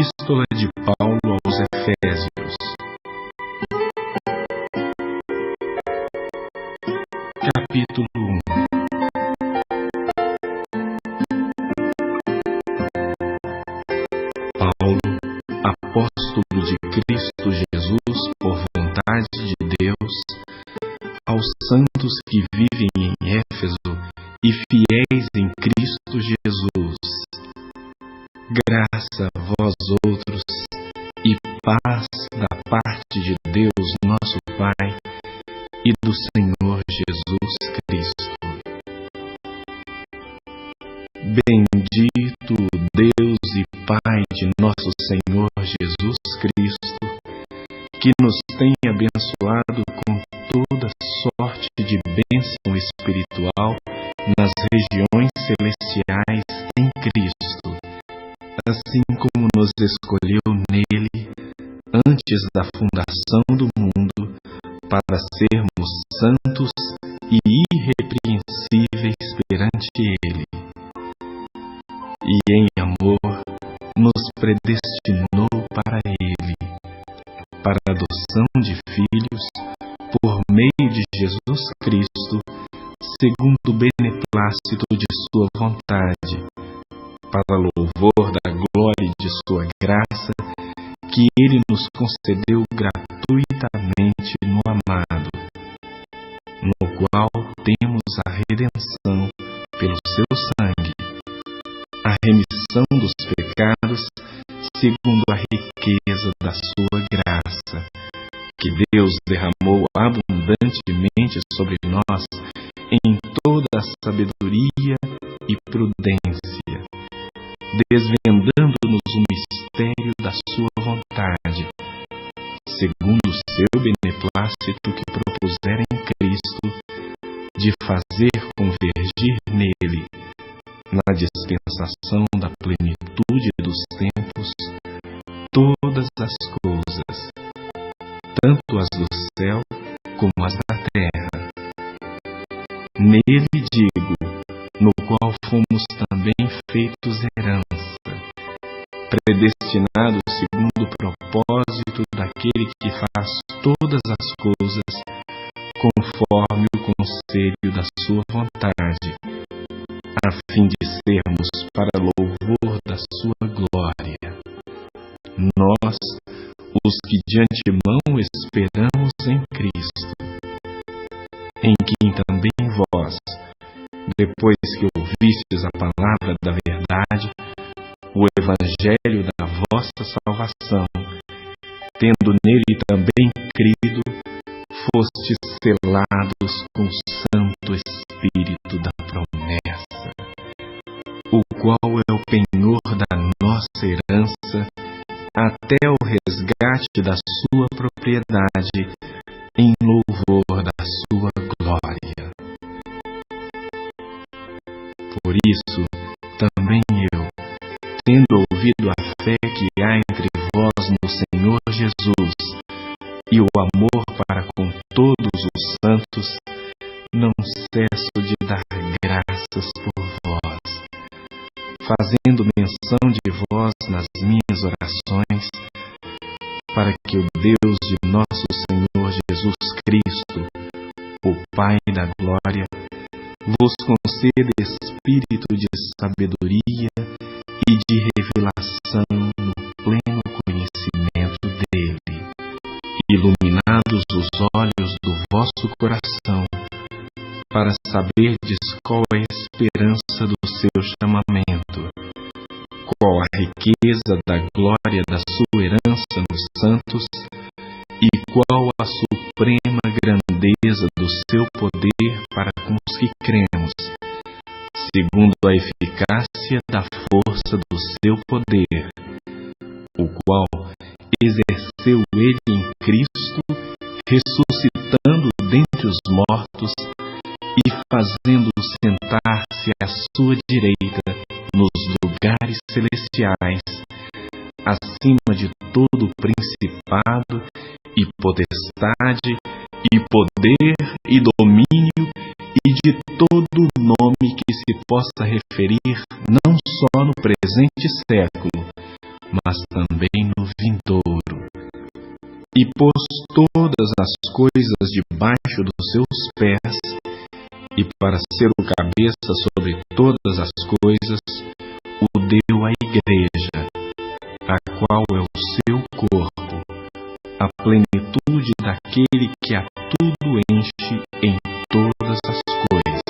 Epístola de Paulo aos Efésios, capítulo 1. Paulo, apóstolo de Cristo Jesus por vontade de Deus, aos santos que vivem em Éfeso e fiéis em Cristo Jesus. Graça a vós outros e paz da parte de Deus nosso Pai e do Senhor Jesus Cristo. Bendito Deus e Pai de nosso Senhor Jesus Cristo, que nos tem abençoado com toda sorte de bênção espiritual nas regiões celestiais em Cristo, assim como nos escolheu nele antes da fundação do mundo, para sermos santos e irrepreensíveis perante ele. E em amor nos predestinou para ele, para a adoção de filhos, por meio de Jesus Cristo, segundo o beneplácito de sua vontade, para louvor da glória de sua graça, que ele nos concedeu gratuitamente no amado, no qual temos a redenção pelo seu sangue, a remissão dos pecados, segundo a riqueza da sua graça, que Deus derramou abundantemente sobre nós em toda a sabedoria e prudência, desvendando-nos o mistério da sua vontade, segundo o seu beneplácito que propusera em Cristo, de fazer convergir nele, na dispensação da plenitude dos tempos, todas as coisas, tanto as do céu como as da terra. Nele digo, no qual fomos também feitos herança, predestinados segundo o propósito daquele que faz todas as coisas conforme o conselho da sua vontade, a fim de sermos para louvor da sua glória. Nós, os que de antemão esperamos em Cristo, em quem também vós, depois que ouvistes a palavra da verdade, o evangelho da vossa salvação, tendo nele também crido, fostes selados com o Santo Espírito da promessa, o qual é o penhor da nossa herança, até o resgate da sua propriedade, em louvor da sua glória. Por isso, também eu, tendo ouvido a fé que há entre vós no Senhor Jesus, e o amor para com todos os santos, não cesso de dar graças por vós, fazendo menção de vós nas minhas orações, para que o Deus de nosso Senhor Jesus Cristo, o Pai da glória, vos conceda espírito de sabedoria e de revelação no pleno conhecimento dele, iluminados os olhos do vosso coração, para saberdes qual é a esperança do seu chamamento, qual a riqueza da glória da sua herança nos santos, e qual a suprema grandeza do seu poder para com os que cremos, segundo a eficácia da força do seu poder, o qual exerceu ele em Cristo, ressuscitando dentre os mortos e fazendo-o sentar-se à sua direita nos lugares celestiais, acima de todo o principado e potestade e poder e domínio e de todo nome que se possa referir não só no presente século, mas também no vindouro. E pôs todas as coisas debaixo dos seus pés, e para ser o cabeça sobre todas as coisas, o deu à igreja, a qual é o seu corpo, a plenitude daquele que a tudo enche em todas as coisas.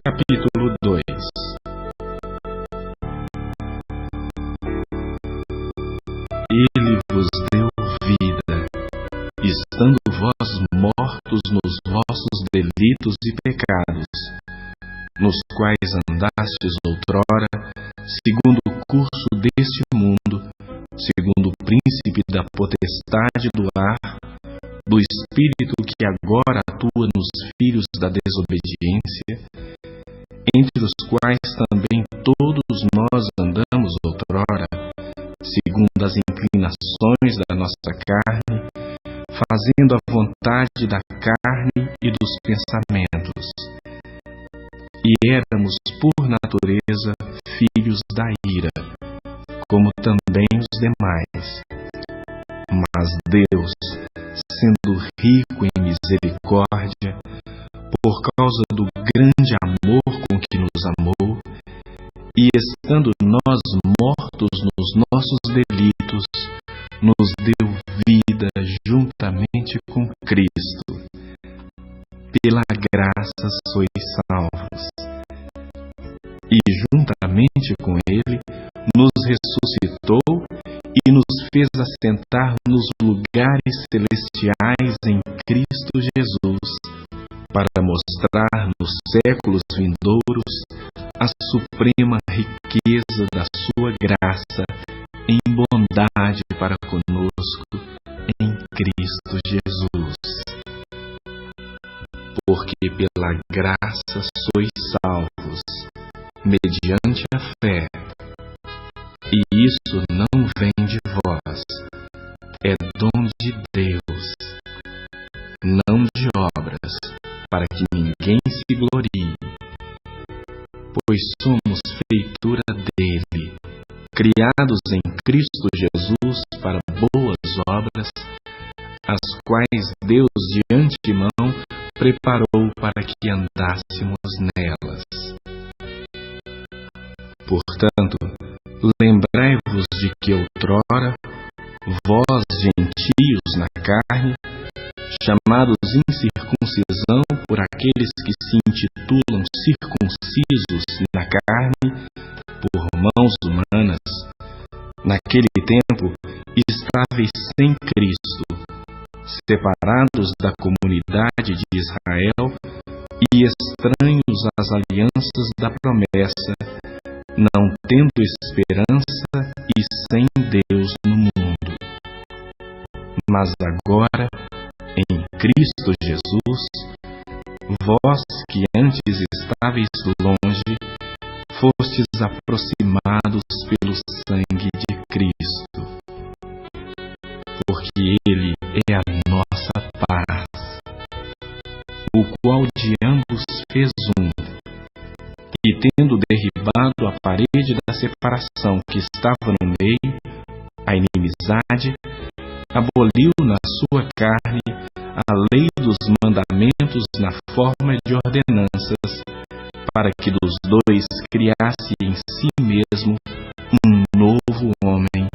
Capítulo 2. Ele vos deu vida, estando vós mortos nos vossos delitos e pecados, nos quais andastes outrora, segundo o curso deste mundo, segundo o príncipe da potestade do ar, do espírito que agora atua nos filhos da desobediência, entre os quais também todos nós andamos outrora, segundo as inclinações da nossa carne, fazendo a vontade da carne e dos pensamentos. E éramos por natureza filhos da ira, como também os demais. Mas Deus, sendo rico em misericórdia, por causa do grande amor com que nos amou, e estando nós mortos nos nossos delitos, nos deu vida juntamente com Cristo. Pela graça sois salvos. E juntamente com Ele nos ressuscitou e nos fez assentar nos lugares celestiais em Cristo Jesus, para mostrar nos séculos vindouros a suprema riqueza da sua graça em bondade para conosco em Cristo Jesus. Porque pela graça sois salvos, mediante a fé. E isso não vem de vós, é dom de Deus, não de obras, para que ninguém se glorie. Pois somos feitura dele, criados em Cristo Jesus para boas obras, as quais Deus de antemão preparou para que andássemos nelas. Portanto, lembrai-vos de que outrora, vós gentios na carne, chamados incircuncisão por aqueles que se intitulam circuncisos na carne, por mãos humanas, naquele tempo estáveis sem Cristo, separados da comunidade de Israel e estranhos às alianças da promessa, não tendo esperança e sem Deus no mundo. Mas agora, em Cristo Jesus, vós que antes estáveis longe, fostes aproximados pelo sangue de Cristo, porque Ele é a nossa paz, o qual de ambos fez um, e tendo derribado a parede da separação que estava no meio, a inimizade, aboliu na sua carne a lei dos mandamentos na forma de ordenanças, para que dos dois criasse em si mesmo um novo homem,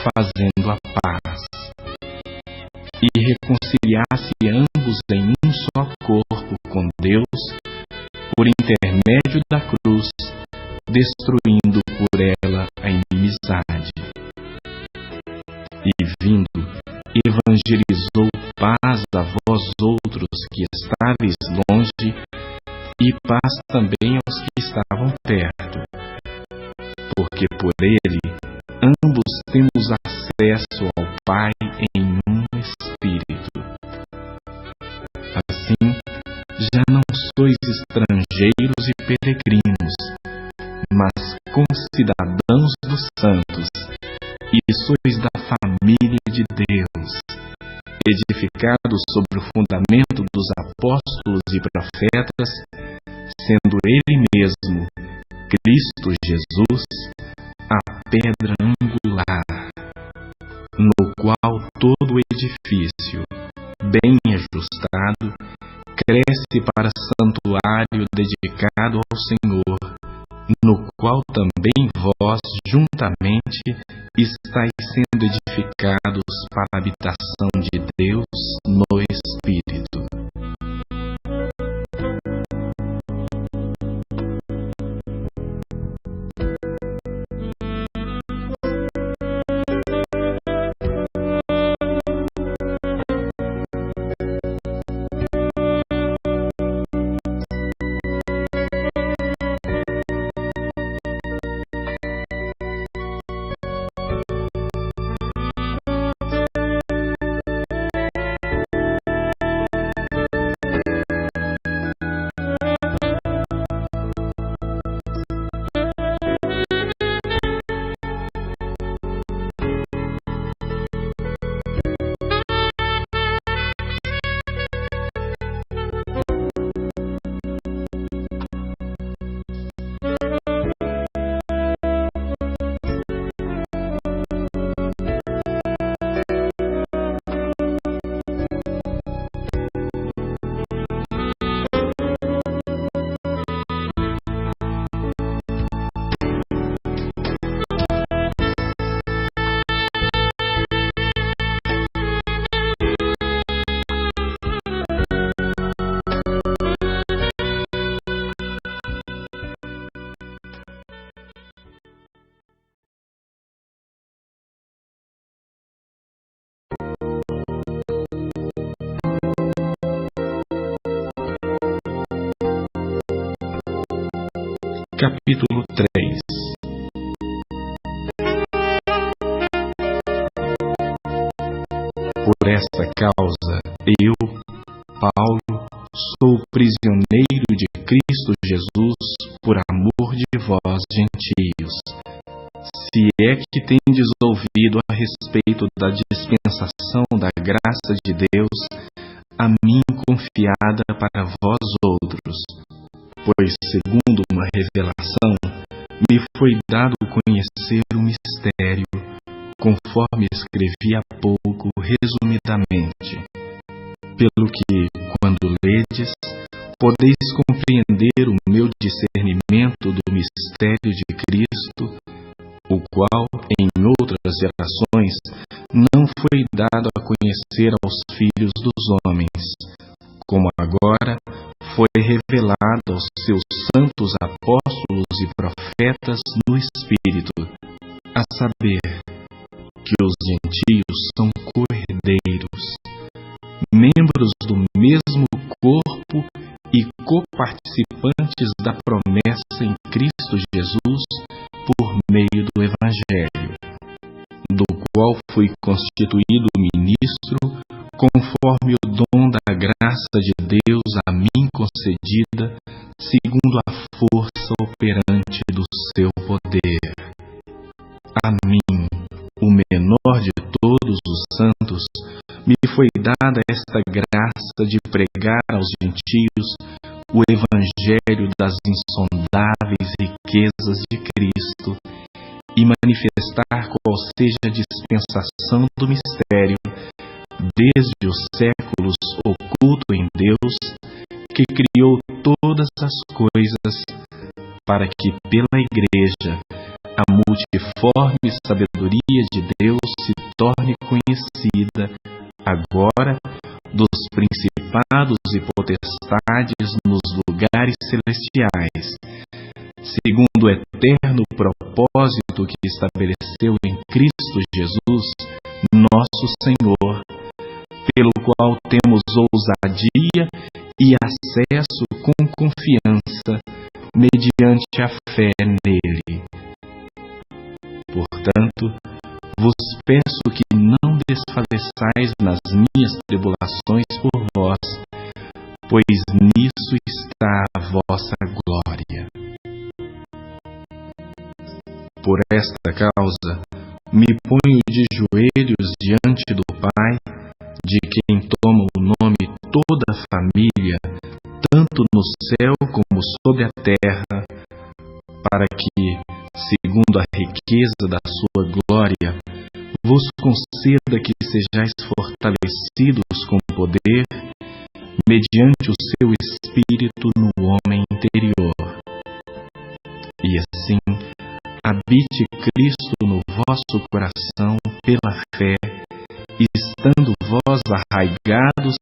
fazendo a paz, e reconciliasse ambos em um só corpo com Deus, por intermédio da cruz, destruindo por ela a inimizade. E vindo, evangelizou paz a vós outros que estáveis longe, e paz também aos que estavam perto. Porque por ele, ambos temos acesso ao Pai em um Espírito. peregrinos, mas concidadãos dos santos, e sois da família de Deus, edificados sobre o fundamento dos apóstolos e profetas, sendo Ele mesmo, Cristo Jesus, a pedra angular, no qual todo o edifício, bem ajustado, cresce para santuário dedicado ao Senhor, no qual também vós, juntamente, estáis sendo edificados para a habitação de Deus no Espírito. Capítulo 3. Por esta causa, eu, Paulo, sou prisioneiro de Cristo Jesus por amor de vós, gentios. Se é que tendes ouvido a respeito da dispensação da graça de Deus, a mim confiada para vós outros, pois, segundo uma revelação, me foi dado conhecer o mistério, conforme escrevi há pouco resumidamente, pelo que, quando ledes, podeis compreender o meu discernimento do mistério de Cristo, o qual, em outras gerações, não foi dado a conhecer aos filhos dos homens, como agora foi revelado aos seus santos apóstolos e profetas no Espírito, a saber, que os gentios são co-herdeiros, membros do mesmo corpo e coparticipantes da promessa em Cristo Jesus por meio do Evangelho, do qual fui constituído ministro conforme o dom da graça de Deus a mim concedida, segundo a força operante do seu poder. A mim, o menor de todos os santos, me foi dada esta graça de pregar aos gentios o Evangelho das insondáveis riquezas de Cristo e manifestar qual seja a dispensação do mistério, desde os séculos oculto em Deus, que criou todas as coisas, para que pela Igreja a multiforme sabedoria de Deus se torne conhecida agora dos principados e potestades nos lugares celestiais, segundo o eterno propósito que estabeleceu em Cristo Jesus, nosso Senhor, pelo qual temos ousadia e acesso com confiança mediante a fé nele. Portanto, vos peço que não desfaleçais nas minhas tribulações por vós, pois nisso está a vossa glória. Por esta causa, me ponho de joelhos diante do Pai, de quem toma o nome toda a família, tanto no céu como sobre a terra, para que, segundo a riqueza da sua glória, vos conceda que sejais fortalecidos com poder, mediante o seu Espírito no homem interior. E assim, habite Cristo no vosso coração pela fé, estando vós arraigados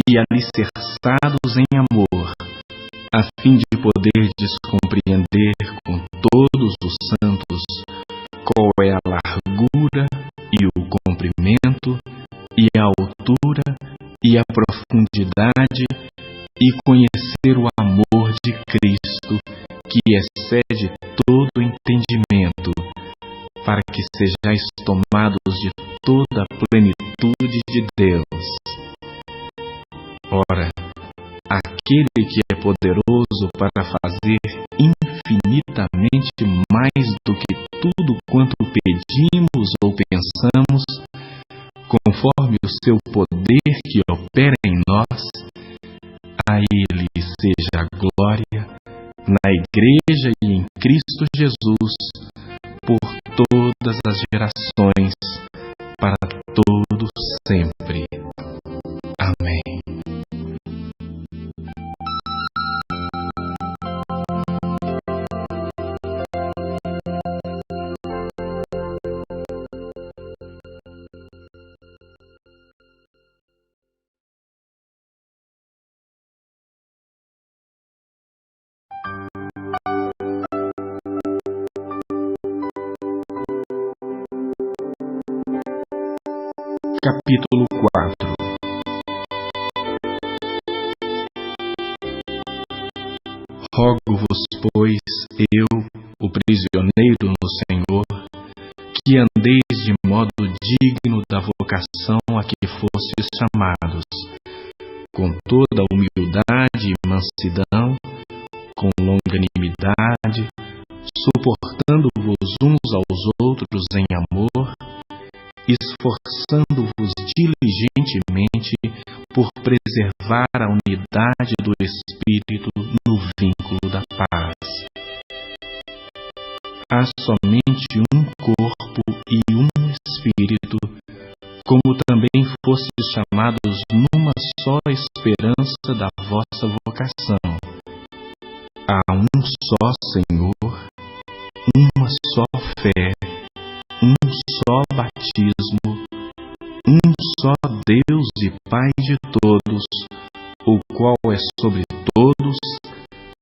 e alicerçados em amor, a fim de poderdes compreender com todos os santos qual é a largura e o comprimento e a altura e a profundidade, e conhecer o amor de Cristo, que excede todo entendimento, para que sejais tomados de toda a plenitude de Deus. Ora, aquele que é poderoso para fazer infinitamente mais do que tudo quanto pedimos ou pensamos, conforme o seu poder que opera em nós, a Ele seja a glória na Igreja e em Cristo Jesus, por todas as gerações, para todo sempre. Amém. Capítulo 4. Rogo-vos, pois, eu, o prisioneiro no Senhor, que andeis de modo digno da vocação a que fostes chamados, com toda humildade e mansidão, com longanimidade, suportando-vos uns aos outros em amor, esforçando-vos diligentemente por preservar a unidade do Espírito no vínculo da paz. Há somente um corpo e um Espírito, como também fostes chamados numa só esperança da vossa vocação. Há um só Senhor, uma só fé, um só batismo, um só Deus e Pai de todos, o qual é sobre todos,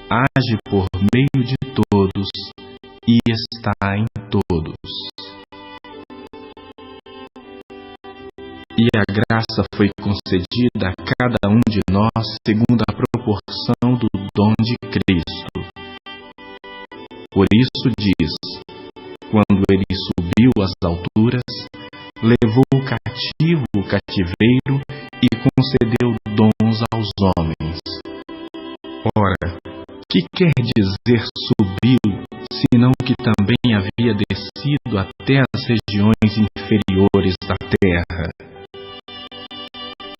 age por meio de todos e está em todos. E a graça foi concedida a cada um de nós segundo a proporção do dom de Cristo. Por isso diz: quando ele subiu às alturas, levou cativo o cativeiro e concedeu dons aos homens. Ora, que quer dizer subiu, senão que também havia descido até as regiões inferiores da terra?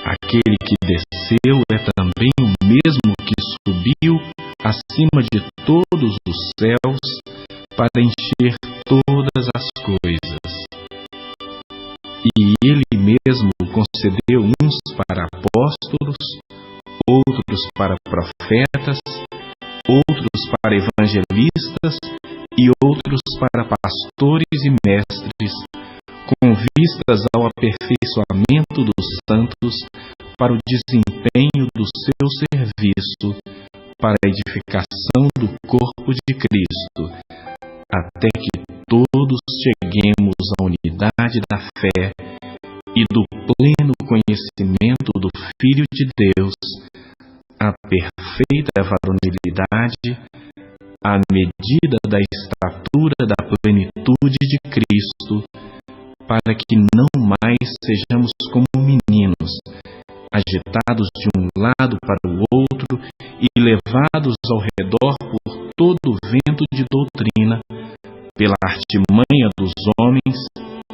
Aquele que desceu é também o mesmo que subiu acima de todos os céus para encher todas as coisas. E ele mesmo concedeu uns para apóstolos, outros para profetas, outros para evangelistas e outros para pastores e mestres, com vistas ao aperfeiçoamento dos santos para o desempenho do seu serviço, para a edificação do corpo de Cristo, até que todos cheguemos à unidade da fé e do pleno conhecimento do Filho de Deus, à perfeita varonilidade, à medida da estatura da plenitude de Cristo, para que não mais sejamos como meninos, agitados de um lado para o outro e levados ao redor por todo o vento de doutrina, pela artimanha dos homens,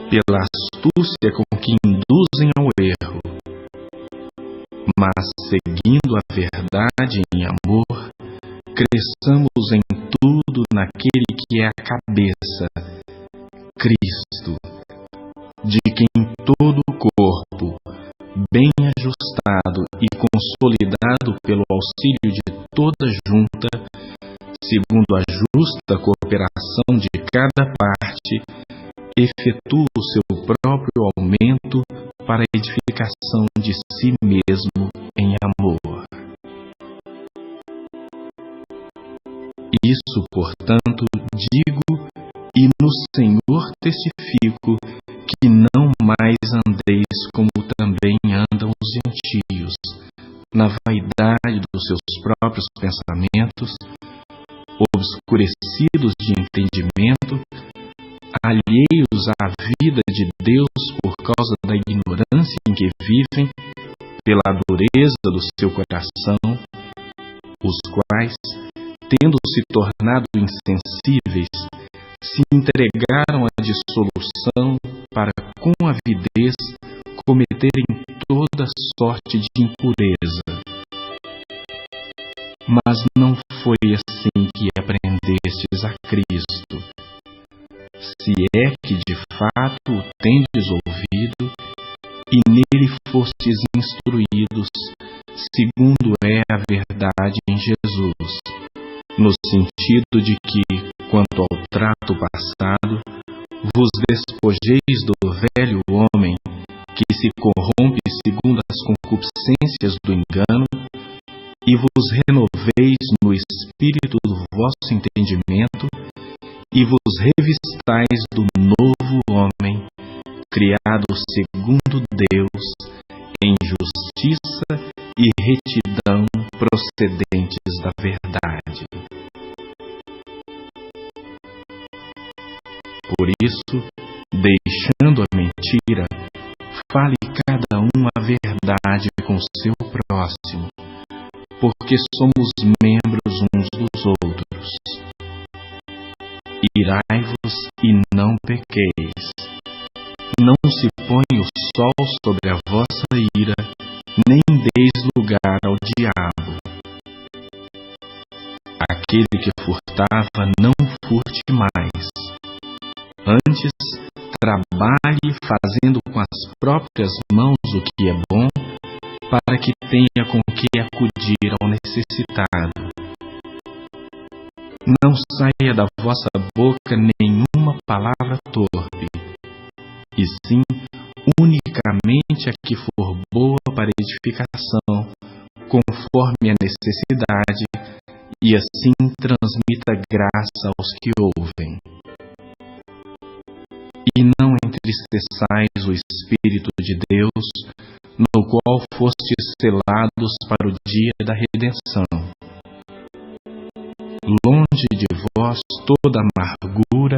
pela astúcia com que induzem ao erro. Mas, seguindo a verdade em amor, cresçamos em tudo naquele que é a cabeça, Cristo, de quem todo o corpo, bem ajustado e consolidado pelo auxílio de toda junta, segundo a justa cooperação de cada parte, efetua o seu próprio aumento para a edificação de si mesmo em amor. Isso, portanto, digo e no Senhor testifico que não mais andeis como também andam os gentios, na vaidade dos seus próprios pensamentos, obscurecidos de entendimento, alheios à vida de Deus por causa da ignorância em que vivem, pela dureza do seu coração, os quais, tendo se tornado insensíveis, se entregaram à dissolução para, com avidez, cometerem toda sorte de impureza. Mas não foi assim que aprendestes a Cristo. Se é que de fato o tendes ouvido, e nele fostes instruídos, segundo é a verdade em Jesus, no sentido de que, quanto ao trato passado, vos despojeis do velho homem, que se corrompe segundo as concupiscências do engano, e vos renoveis no espírito do vosso entendimento, e vos revistais do novo homem, criado segundo Deus, em justiça e retidão procedentes da verdade. Por isso, deixando a mentira, fale cada um a verdade com seu próximo, porque somos membros uns dos outros. Irai-vos e não pequeis. Não se põe o sol sobre a vossa ira, nem deis lugar ao diabo. Aquele que furtava, não furte mais. Antes, trabalhe fazendo com as próprias mãos o que é bom, para que tenha com que acudir ao necessitado. Não saia da vossa boca nenhuma palavra torpe, e sim unicamente a que for boa para edificação, conforme a necessidade, e assim transmita graça aos que ouvem. E não entristeçais o Espírito de Deus, no qual fostes selados para o dia da redenção. Longe de vós toda amargura,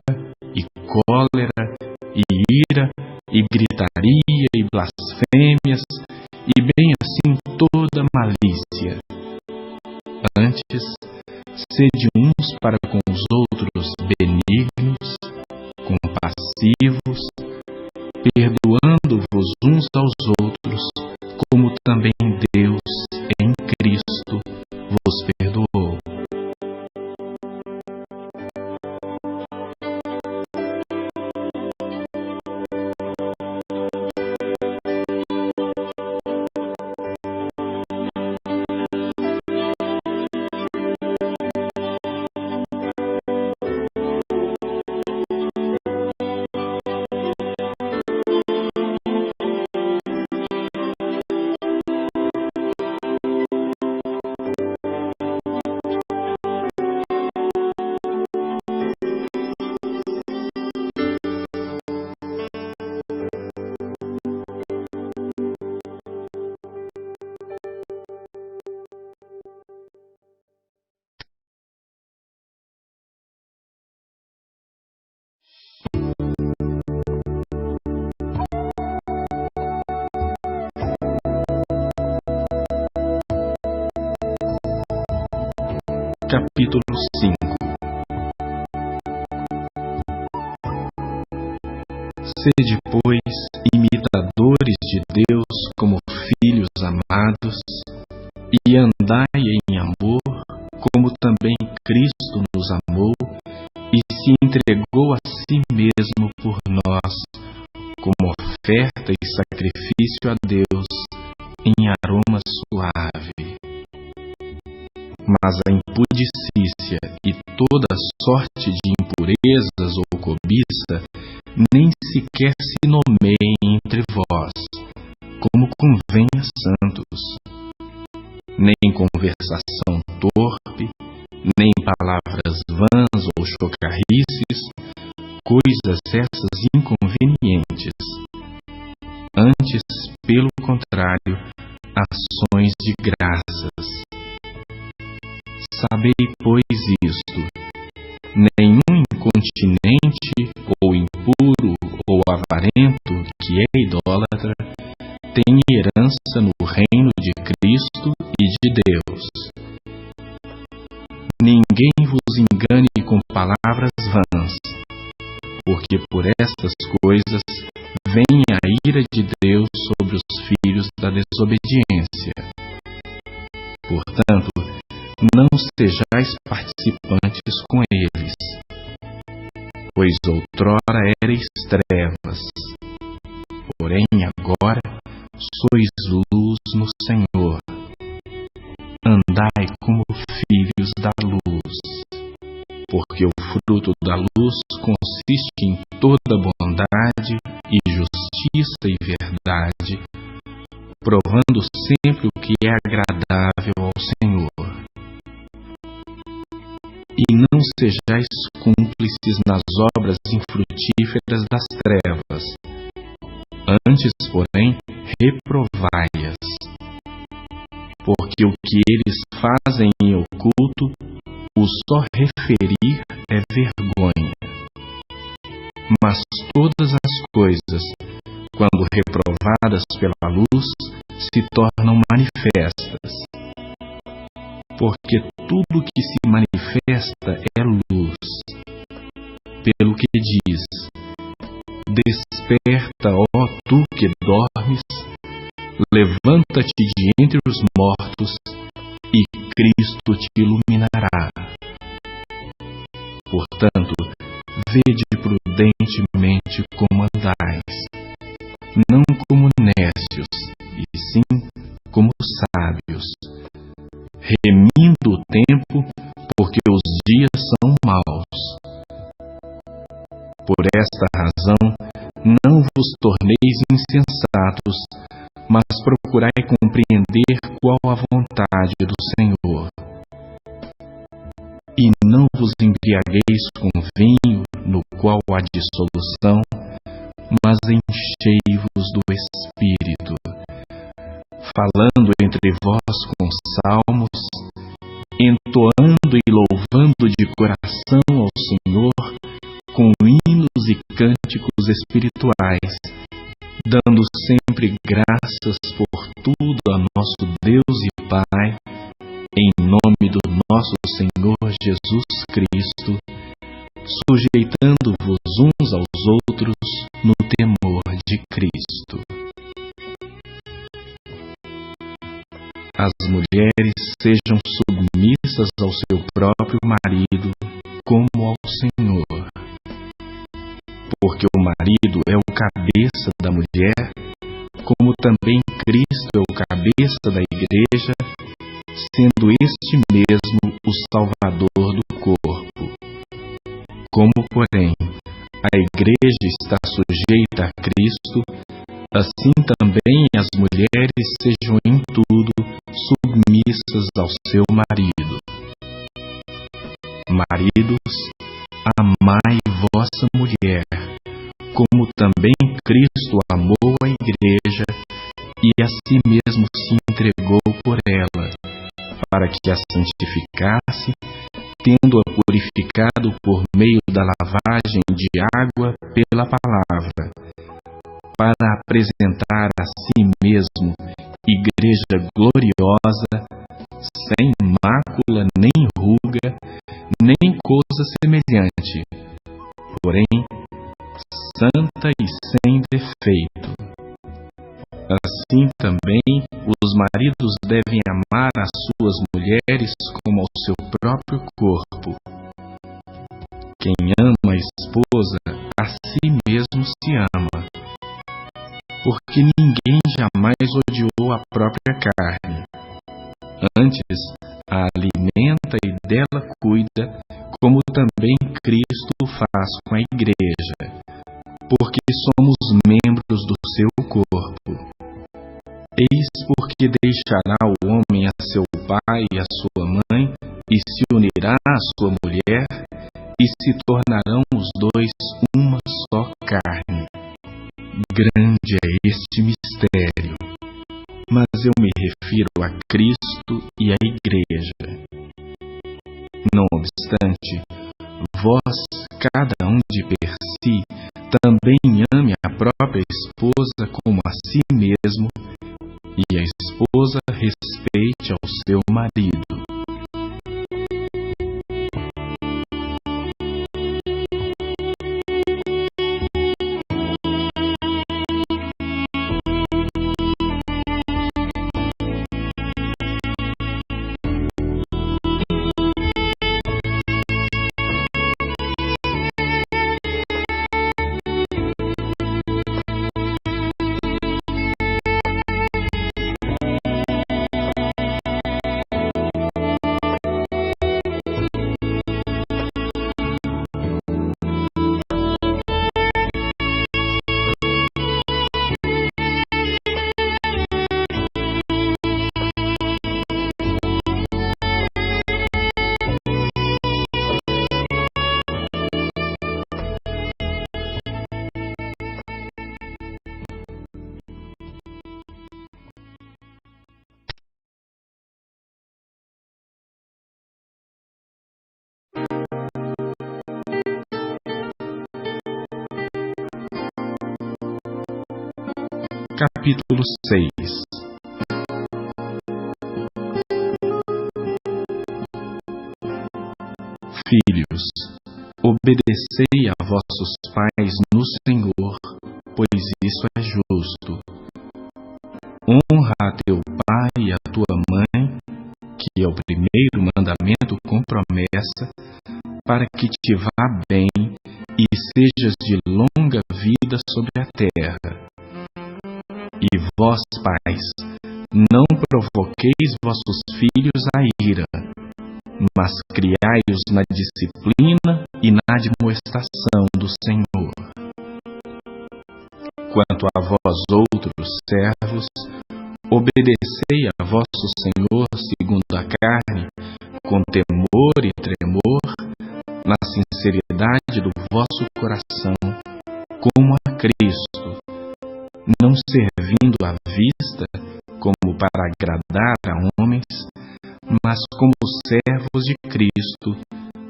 e cólera, e ira, e gritaria, e blasfêmias, e bem assim toda malícia. Antes, sede uns para com os outros benignos, compassivos, perdoando-vos uns aos outros, como também Deus, em Cristo, vos perdoou. Capítulo 5. Sede, pois, imitadores de Deus como filhos amados, e andai em amor, como também Cristo nos amou e se entregou a si mesmo por nós, como oferta e sacrifício a Deus em aroma suave. Mas a impudicícia e toda sorte de impurezas ou cobiça nem sequer se nomeiem entre vós, como convém a santos. Nem conversação torpe, nem palavras vãs ou chocarrices, coisas essas inconvenientes. Antes, pelo contrário, ações de graças. Sabei, pois, isto: nenhum incontinente, ou impuro, ou avarento, que é idólatra, tem herança no reino de Cristo e de Deus. Ninguém vos engane com palavras vãs, porque por estas coisas vem a ira de Deus sobre os filhos da desobediência. Portanto, não sejais participantes com eles, pois outrora erais trevas, porém agora sois luz no Senhor. Andai como filhos da luz, porque o fruto da luz consiste em toda bondade e justiça e verdade, provando sempre o que é agradável ao Senhor. E não sejais cúmplices nas obras infrutíferas das trevas, antes, porém, reprovai-as, porque o que eles fazem em oculto, o só referir é vergonha. Mas todas as coisas, quando reprovadas pela luz, se tornam manifestas, porque tudo que se manifesta é luz. Pelo que diz: desperta, ó tu que dormes, levanta-te de entre os mortos, e Cristo te iluminará. Portanto, vede prudentemente como andais, não como nécios, e sim como sábios, remindo o tempo, porque os dias são maus. Por esta razão, não vos torneis insensatos, mas procurai compreender qual a vontade do Senhor. E não vos embriagueis com vinho, no qual há dissolução, mas enchei-vos do Espírito, falando entre vós com salmos, entoando e louvando de coração ao Senhor, com hinos e cânticos espirituais, dando sempre graças por tudo a nosso Deus e Pai, em nome do nosso Senhor Jesus Cristo, sujeitando-vos uns aos outros no temor de Cristo. As mulheres sejam submissas ao seu próprio marido, como ao Senhor. Porque o marido é o cabeça da mulher, como também Cristo é o cabeça da igreja, sendo este mesmo o Salvador do corpo. Como, porém, a igreja está sujeita a Cristo, assim também as mulheres sejam em tudo submissas ao seu marido. Maridos, amai vossa mulher, como também Cristo amou a igreja e a si mesmo se entregou por ela, para que a santificasse, tendo-a purificado por meio da lavagem de água pela palavra, para apresentar a si mesmo igreja gloriosa, sem mácula nem ruga, nem coisa semelhante, porém santa e sem defeito. Assim também, os maridos devem amar as suas mulheres como ao seu próprio corpo. Quem ama a esposa, a si mesmo se ama, porque ninguém jamais odiou a própria carne. Antes, a alimenta e dela cuida, como também Cristo faz com a Igreja, porque somos membros do seu corpo. Eis porque deixará o homem a seu pai e a sua mãe, e se unirá à sua mulher, e se tornarão os dois uma só carne. Grande é este mistério, mas eu me refiro a Cristo e à Igreja. Não obstante, vós, cada um de per si, também ame a própria esposa como a si mesmo, e a esposa respeite ao seu marido. Capítulo 6. Filhos, obedecei a vossos pais no Senhor, pois isso é justo. Honra a teu pai e a tua mãe, que é o primeiro mandamento com promessa, para que te vá bem e sejas de longa vida sobre a terra. E vós, pais, não provoqueis vossos filhos à ira, mas criai-os na disciplina e na admoestação do Senhor. Quanto a vós outros servos, obedecei a vosso Senhor segundo a carne, com temor e tremor, na sinceridade do vosso coração, como a Cristo, não servindo à vista, como para agradar a homens, mas como servos de Cristo,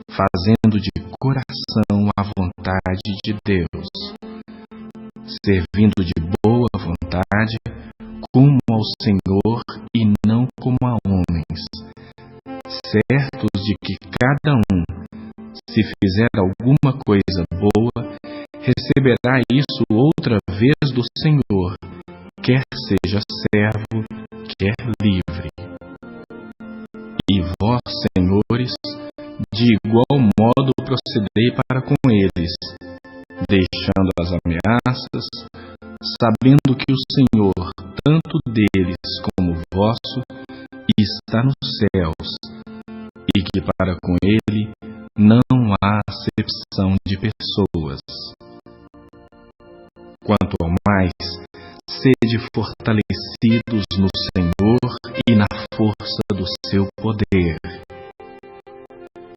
fazendo de coração a vontade de Deus, servindo de boa vontade, como ao Senhor e não como a homens, certos de que cada um, se fizer alguma coisa boa, receberá isso outra vez do Senhor, quer seja servo, quer livre. E vós, senhores, de igual modo procedei para com eles, deixando as ameaças, sabendo que o Senhor, tanto deles como vosso, está nos céus, e que para com ele não há acepção de pessoas. Quanto ao mais, sede fortalecidos no Senhor e na força do seu poder.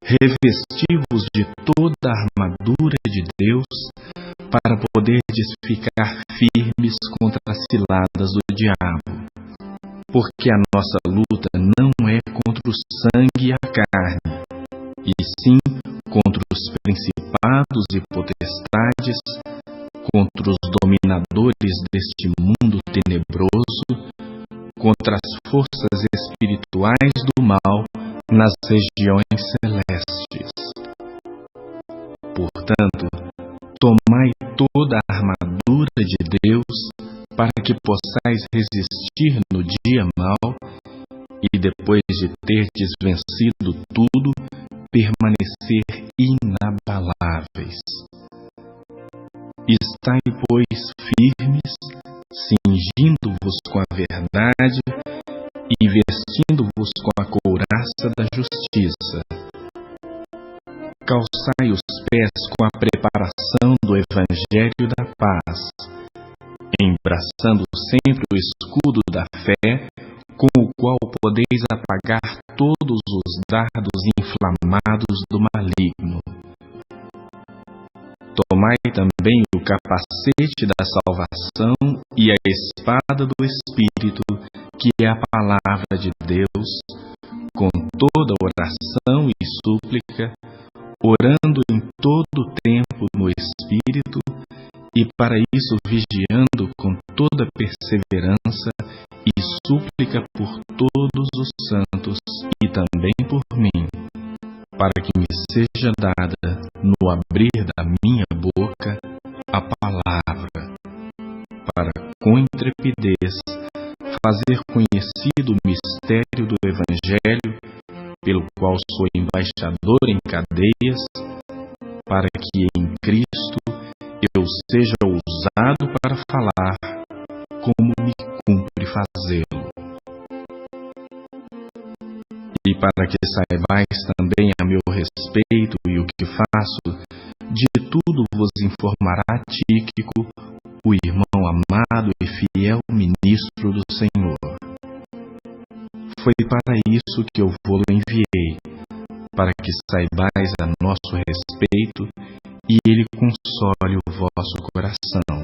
Revesti-vos de toda a armadura de Deus, para poderdes ficar firmes contra as ciladas do diabo. Porque a nossa luta não é contra o sangue e a carne, e sim contra os principados e potestades, contra os dominadores deste mundo tenebroso, contra as forças espirituais do mal nas regiões celestes. Portanto, tomai toda a armadura de Deus, para que possais resistir no dia mau e, depois de terdes vencido tudo, permanecer inabaláveis. Estai, pois, firmes, cingindo-vos com a verdade e vestindo-vos com a couraça da justiça. Calçai os pés com a preparação do Evangelho da paz, embraçando sempre o escudo da fé, com o qual podeis apagar todos os dardos inflamados do maligno. Tomai também o capacete da salvação e a espada do Espírito, que é a palavra de Deus, com toda oração e súplica, orando em todo o tempo no Espírito, e para isso vigiando com toda perseverança e súplica por todos os santos e também por mim, para que me seja dada, no abrir da minha boca, a palavra, para com intrepidez fazer conhecido o mistério do Evangelho, pelo qual sou embaixador em cadeias, para que em Cristo eu seja ousado para falar, como me cumpre fazê-lo. E para que saibais também a meu respeito e o que faço, de tudo vos informará Tíquico, o irmão amado e fiel ministro do Senhor. Foi para isso que eu vou-lo enviei, para que saibais a nosso respeito e ele console o vosso coração.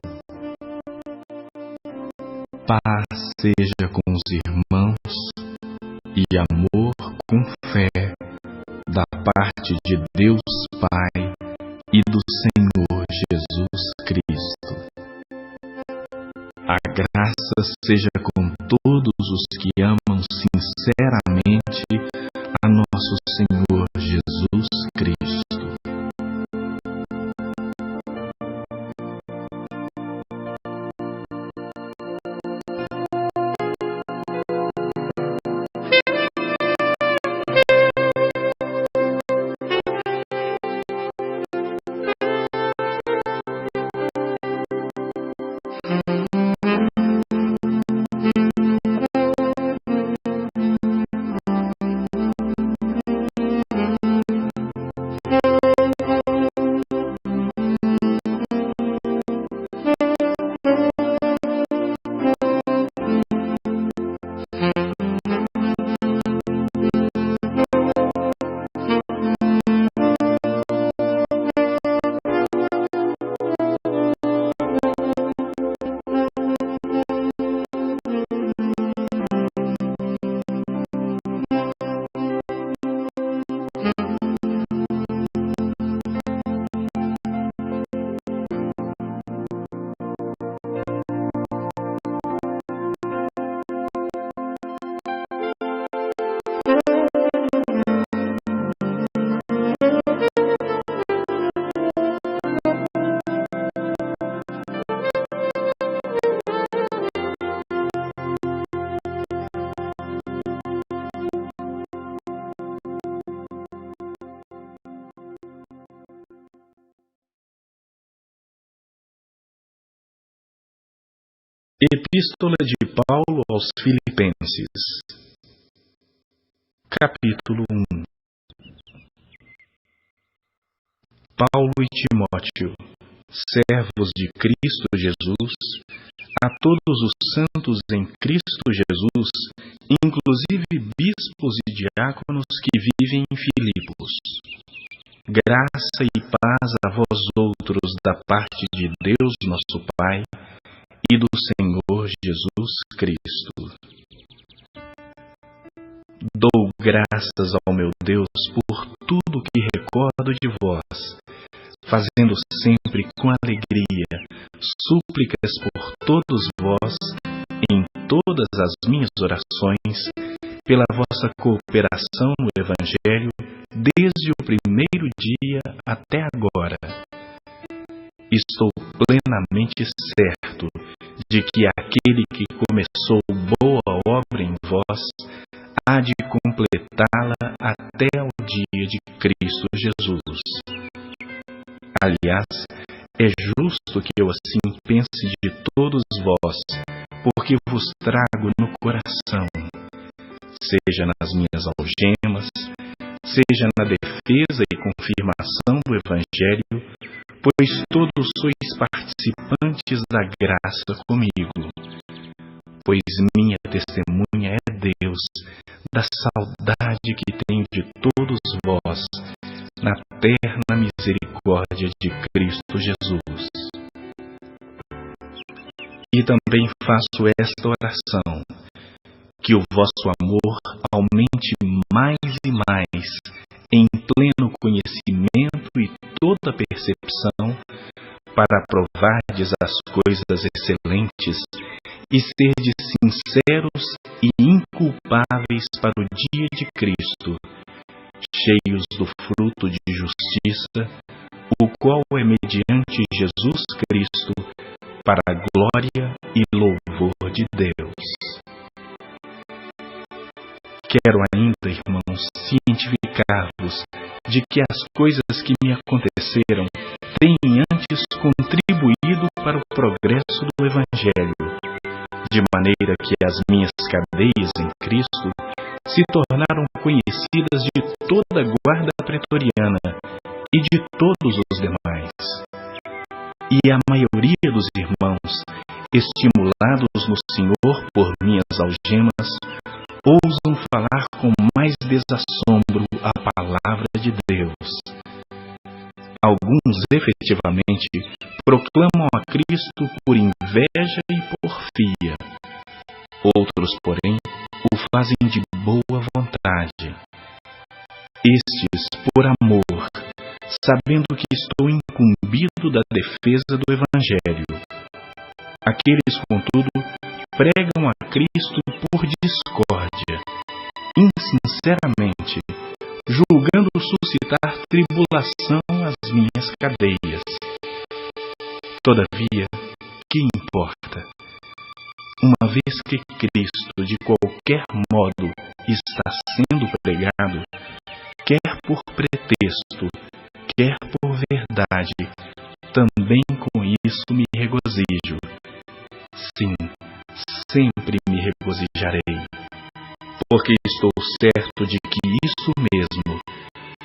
Paz seja com os irmãos e amor com fé, da parte de Deus Pai e do Senhor Jesus Cristo. A graça seja com todos os que amam sinceramente a nosso Senhor Jesus Cristo. Epístola de Paulo aos Filipenses, capítulo 1. Paulo e Timóteo, servos de Cristo Jesus, a todos os santos em Cristo Jesus, inclusive bispos e diáconos que vivem em Filipos. Graça e paz a vós outros da parte de Deus nosso Pai e do Senhor Jesus Cristo. Dou graças ao meu Deus por tudo que recordo de vós, fazendo sempre com alegria súplicas por todos vós em todas as minhas orações, pela vossa cooperação no Evangelho, desde o primeiro dia até agora, estou plenamente certo de que aquele que começou boa obra em vós há de completá-la até ao dia de Cristo Jesus. Aliás, é justo que eu assim pense de todos vós, porque vos trago no coração, seja nas minhas algemas, seja na defesa e confirmação do Evangelho, pois todos sois participantes da graça comigo. Pois minha testemunha é Deus, da saudade que tenho de todos vós, na terna misericórdia de Cristo Jesus. E também faço esta oração, que o vosso amor aumente mais e mais, em pleno conhecimento e toda percepção, para provardes as coisas excelentes e serdes sinceros e inculpáveis para o dia de Cristo, cheios do fruto de justiça, o qual é mediante Jesus Cristo, para a glória e louvor de Deus. Quero ainda, irmãos, cientificar-vos de que as coisas que me aconteceram têm antes contribuído para o progresso do Evangelho, de maneira que as minhas cadeias em Cristo se tornaram conhecidas de toda a guarda pretoriana e de todos os demais. E a maioria dos irmãos, estimulados no Senhor por minhas algemas, ousam falar com mais desassombro a palavra de Deus. Alguns, efetivamente, proclamam a Cristo por inveja e porfia. Outros, porém, o fazem de boa vontade. Estes, por amor, sabendo que estou incumbido da defesa do Evangelho. Aqueles, contudo, pregam a Cristo por discórdia, insinceramente, julgando suscitar tribulação às minhas cadeias. Todavia, que importa? Uma vez que Cristo, de qualquer modo, está sendo pregado, quer por pretexto, quer por verdade, também com isso me regozijo. Sim, sempre me regozijarei, porque estou certo de que isso mesmo,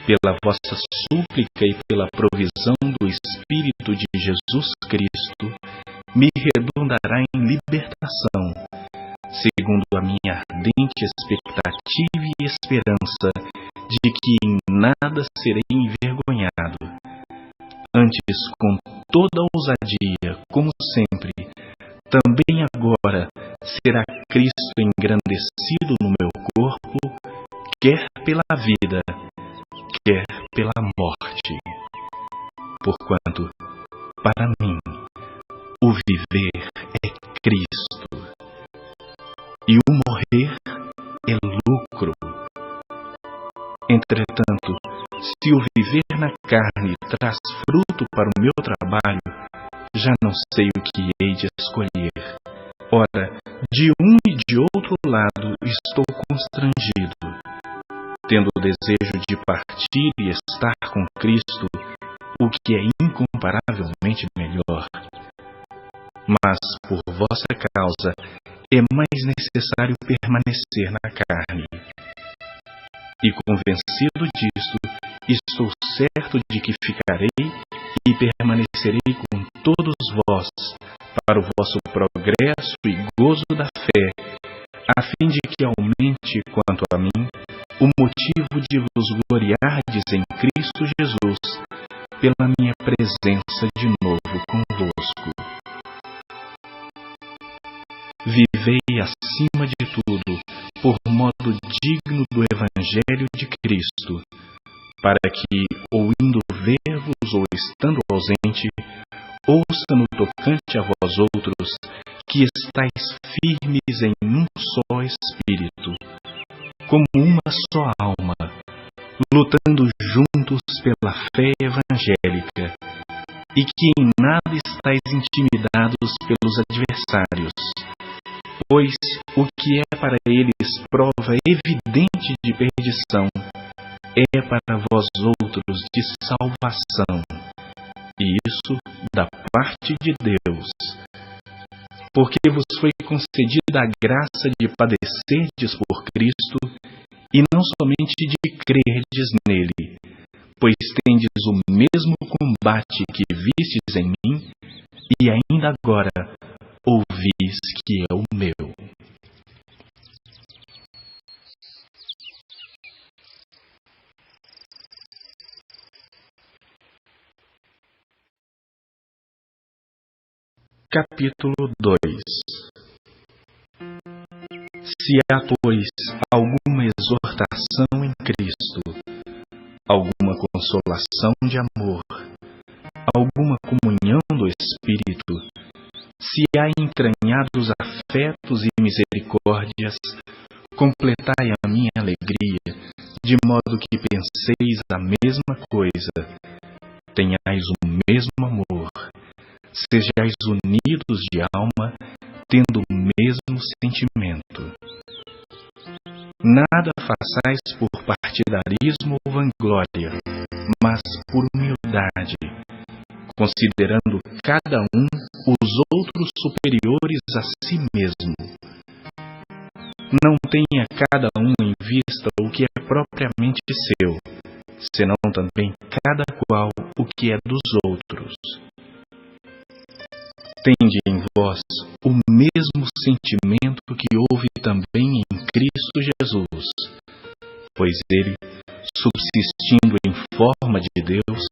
pela vossa súplica e pela provisão do Espírito de Jesus Cristo, me redundará em libertação, segundo a minha ardente expectativa e esperança de que em nada serei envergonhado. Antes, com toda ousadia, como sempre, também agora será Cristo engrandecido no meu corpo, quer pela vida, quer pela morte. Porquanto, para mim, o viver é Cristo, e o morrer é lucro. Entretanto, se o viver na carne traz fruto para o meu trabalho, já não sei o que hei de escolher. Ora, de um e de outro lado estou constrangido, tendo o desejo de partir e estar com Cristo, o que é incomparavelmente melhor. Mas, por vossa causa, é mais necessário permanecer na carne. E convencido disto, estou certo de que ficarei e permanecerei com todos vós, para o vosso progresso e gozo da fé, a fim de que aumente, quanto a mim, o motivo de vos gloriardes em Cristo Jesus, pela minha presença de novo convosco. Vivei acima de tudo, por modo digno do Evangelho de Cristo, para que, ou indo ver-vos ou estando ausente, ouça no tocante a vós outros, que estáis firmes em um só Espírito, como uma só alma, lutando juntos pela fé evangélica, e que em nada estáis intimidados pelos adversários, pois o que é para eles prova evidente de perdição, é para vós outros de salvação, e isso da parte de Deus. Porque vos foi concedida a graça de padecerdes por Cristo, e não somente de crerdes nele, pois tendes o mesmo combate que vistes em mim, e ainda agora ouvis que é o meu. Capítulo 2. Se há, pois, alguma exortação em Cristo, alguma consolação de amor, alguma comunhão do Espírito, se há entranhados afetos e misericórdias, completai a minha alegria, de modo que penseis a mesma coisa, tenhais o mesmo amor, sejais unidos de alma, tendo o mesmo sentimento. Nada façais por partidarismo ou vanglória, mas por humildade, considerando cada um os outros superiores a si mesmo. Não tenha cada um em vista o que é propriamente seu, senão também cada qual o que é dos outros. Tende em vós o mesmo sentimento que houve também em Cristo Jesus, pois ele, subsistindo em forma de Deus,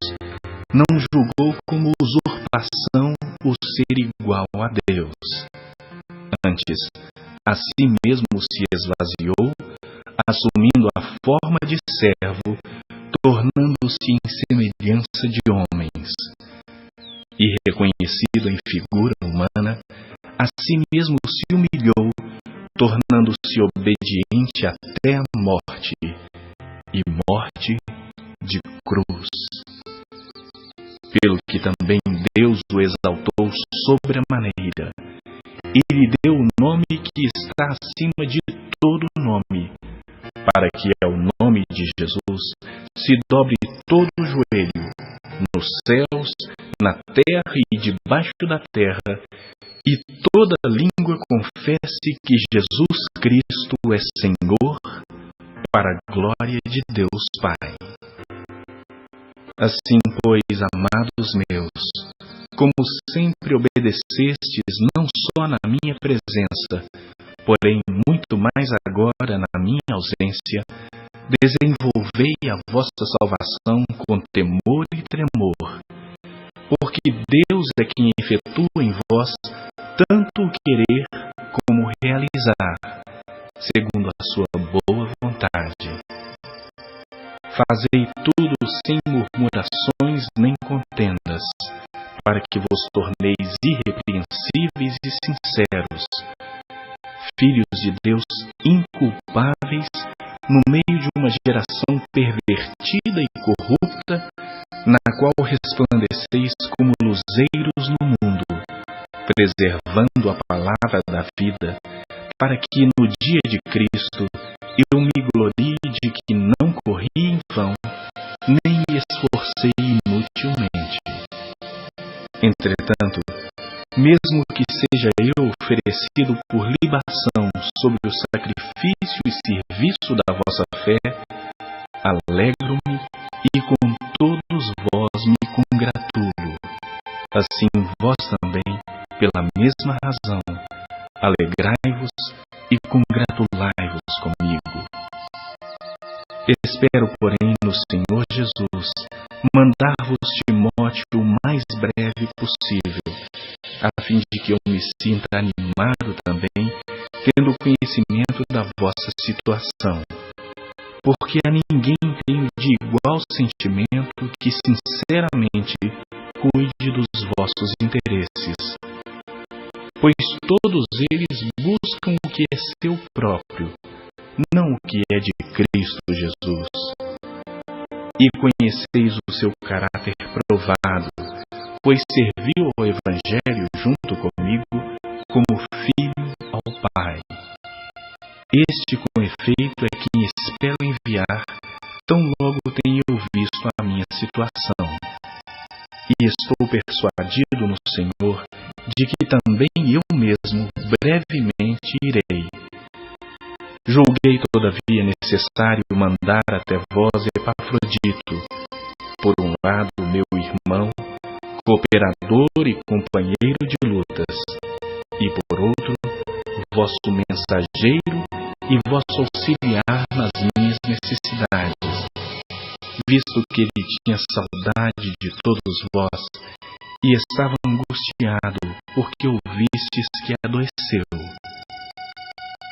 não julgou como usurpação o ser igual a Deus. Antes, a si mesmo se esvaziou, assumindo a forma de servo, tornando-se em semelhança de homens. E reconhecido em figura humana, a si mesmo se humilhou, tornando-se obediente até a morte, e morte de cruz. Pelo que também Deus o exaltou sobremaneira, e lhe deu o nome que está acima de todo nome, para que ao nome de Jesus se dobre todo o joelho, nos céus, na terra e debaixo da terra, e toda língua confesse que Jesus Cristo é Senhor, para a glória de Deus Pai. Assim, pois, amados meus, como sempre obedecestes não só na minha presença, porém muito mais agora na minha ausência, desenvolvei a vossa salvação com temor e tremor, porque Deus é quem efetua em vós tanto o querer como o realizar, segundo a sua boa vontade. Fazei tudo sem murmurações nem contendas, para que vos torneis irrepreensíveis e sinceros, filhos de Deus inculpáveis, no meio de uma geração pervertida e corrupta, na qual resplandeceis como luzeiros no mundo, preservando a palavra da vida, para que no dia de Cristo eu me glorie de que não corri em vão, nem me esforcei inutilmente. Entretanto, mesmo que seja eu oferecido por libação sobre o sacrifício e serviço da vossa fé, alegro-me e com todos vós me congratulo. Assim vós também, pela mesma razão, alegrai-vos e congratulai-vos comigo. Espero, porém, no Senhor Jesus, mandar-vos Timóteo o mais breve possível, a fim de que eu me sinta animado também, tendo conhecimento da vossa situação. Porque a ninguém tenho de igual sentimento que sinceramente cuide dos vossos interesses. Pois todos eles buscam o que é seu próprio, não o que é de Cristo Jesus. E conheceis o seu caráter provado, pois serviu ao Evangelho junto comigo como filho ao Pai. Este, com efeito, é quem espero enviar, tão logo tenho eu visto a minha situação. E estou persuadido no Senhor de que também eu mesmo brevemente irei. Julguei, todavia, necessário mandar até vós Epafrodito, por um lado meu irmão, cooperador e companheiro de lutas, e por outro, vosso mensageiro e vosso auxiliar nas minhas necessidades, visto que ele tinha saudade de todos vós e estava angustiado porque ouvistes que adoeceu.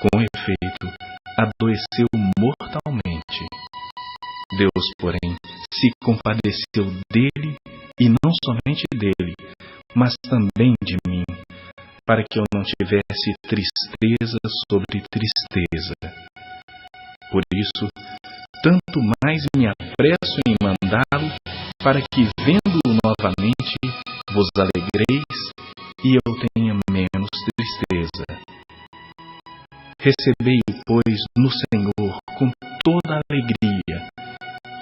Com efeito, adoeceu mortalmente. Deus, porém, se compadeceu dele, e não somente dele, mas também de mim, para que eu não tivesse tristeza sobre tristeza. Por isso, tanto mais me apresso em mandá-lo, para que, vendo-o novamente, vos alegreis e eu tenha menos tristeza. Recebei-o, pois, no Senhor com toda alegria,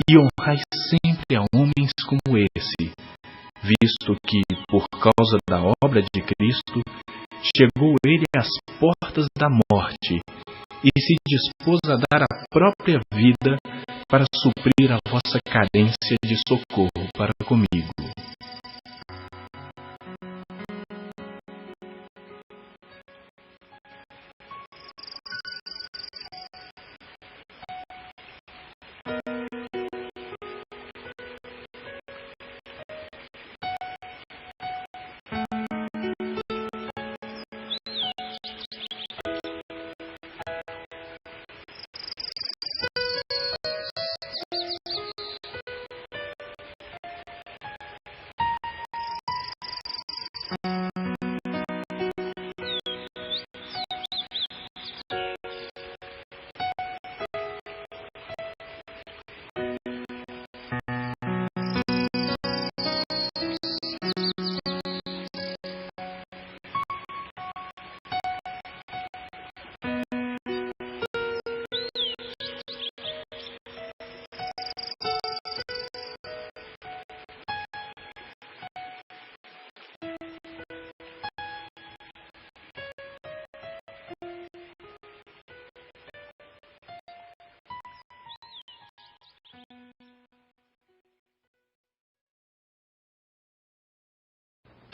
e honrai sempre a homens como esse, visto que, por causa da obra de Cristo, chegou ele às portas da morte, e se dispôs a dar a própria vida para suprir a vossa carência de socorro para comigo.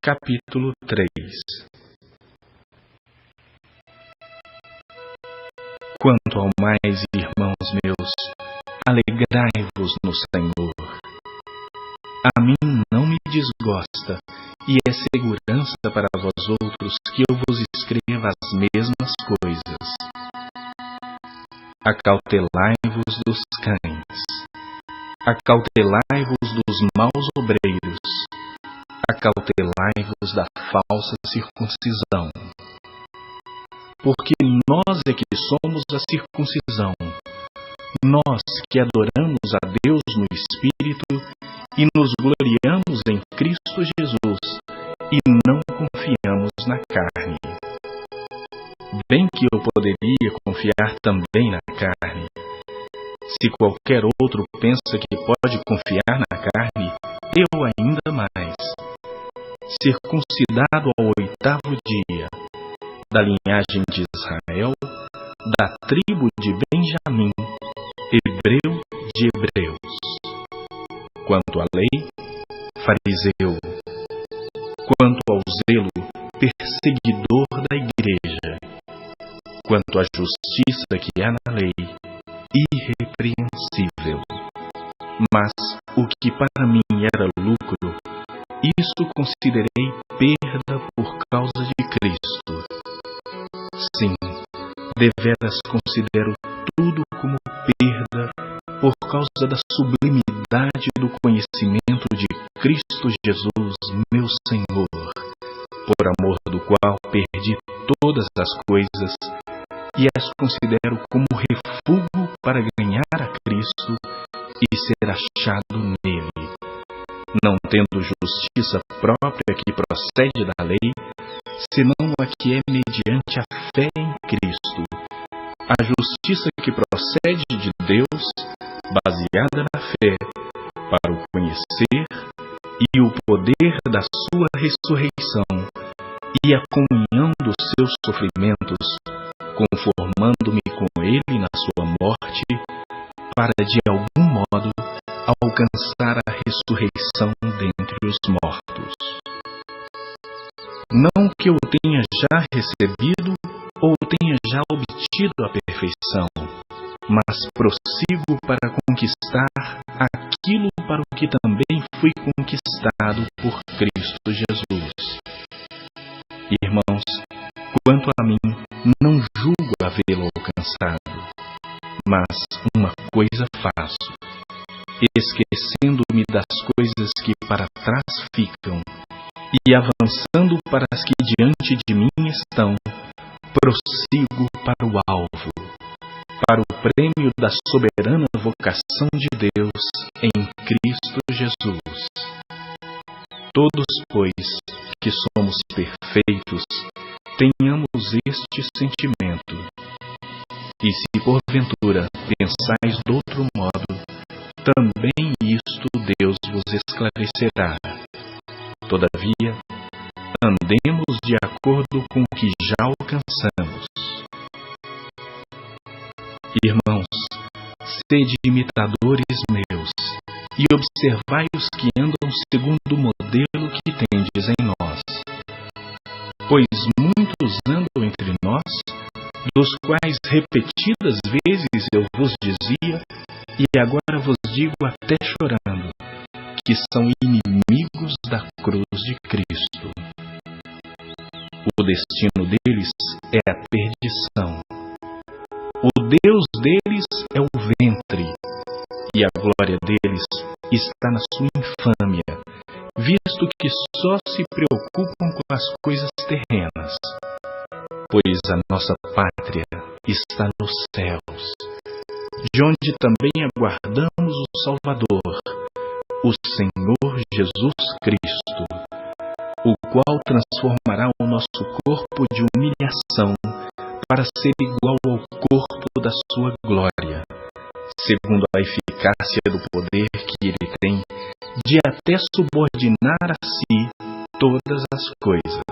Capítulo 3. Quanto ao mais, irmãos meus, alegrai-vos no Senhor. A mim não me desgosta, e é segurança para vós outros que eu vos escreva as mesmas coisas. Acautelai-vos dos cães, acautelai-vos dos maus obreiros, acautelai-vos da falsa circuncisão. Porque nós é que somos a circuncisão, nós que adoramos a Deus no Espírito e nos gloriamos em Cristo Jesus e não confiamos na carne. Bem que eu poderia confiar também na carne. Se qualquer outro pensa que pode confiar na carne, eu ainda mais. Circuncidado ao 8º dia, da linhagem de Israel, da tribo de Benjamim, hebreu de hebreus. Quanto à lei, fariseu. Quanto ao zelo, perseguidor da igreja. Quanto à justiça que há na lei, irrepreensível. Mas o que para mim era lucro, isso considerei perda por causa de Cristo. Sim, deveras considero tudo como perda por causa da sublimidade do conhecimento de Cristo Jesus, meu Senhor, por amor do qual perdi todas as coisas e as considero como refúgio para ganhar a Cristo e ser achado nele, não tendo justiça própria que procede da lei, senão a que é mediante a fé em Cristo, a justiça que procede de Deus, baseada na fé, para o conhecer e o poder da sua ressurreição e a comunhão dos seus sofrimentos, conformando-me com ele na sua morte, para de algum modo alcançar a ressurreição dentre os mortos. Não que eu tenha já recebido ou tenha já obtido a perfeição, mas prossigo para conquistar aquilo para o que também fui conquistado por Cristo Jesus. Irmãos, quanto a mim, não julgo havê-lo alcançado, mas uma coisa faço, esquecendo-me das coisas que para trás ficam e avançando para as que diante de mim estão, prossigo para o alvo, para o prêmio da soberana vocação de Deus em Cristo Jesus. Todos, pois, que somos perfeitos, tenhamos este sentimento. E se porventura pensais de outro modo, também isto Deus vos esclarecerá. Todavia, andemos de acordo com o que já alcançamos. Irmãos, sede imitadores meus, e observai os que andam segundo o modelo que tendes em nós. Pois muitos andam entre nós, dos quais repetidas vezes eu vos dizia, e agora vos digo até chorando, que são inimigos da cruz de Cristo. O destino deles é a perdição. O Deus deles é o ventre, e a glória deles está na sua infâmia, visto que só se preocupam com as coisas terrenas. Pois a nossa pátria está nos céus, de onde também aguardamos o Salvador, o Senhor Jesus Cristo, o qual transformará o nosso corpo de humilhação para ser igual ao corpo da sua glória, segundo a eficácia do poder que ele tem de até subordinar a si todas as coisas.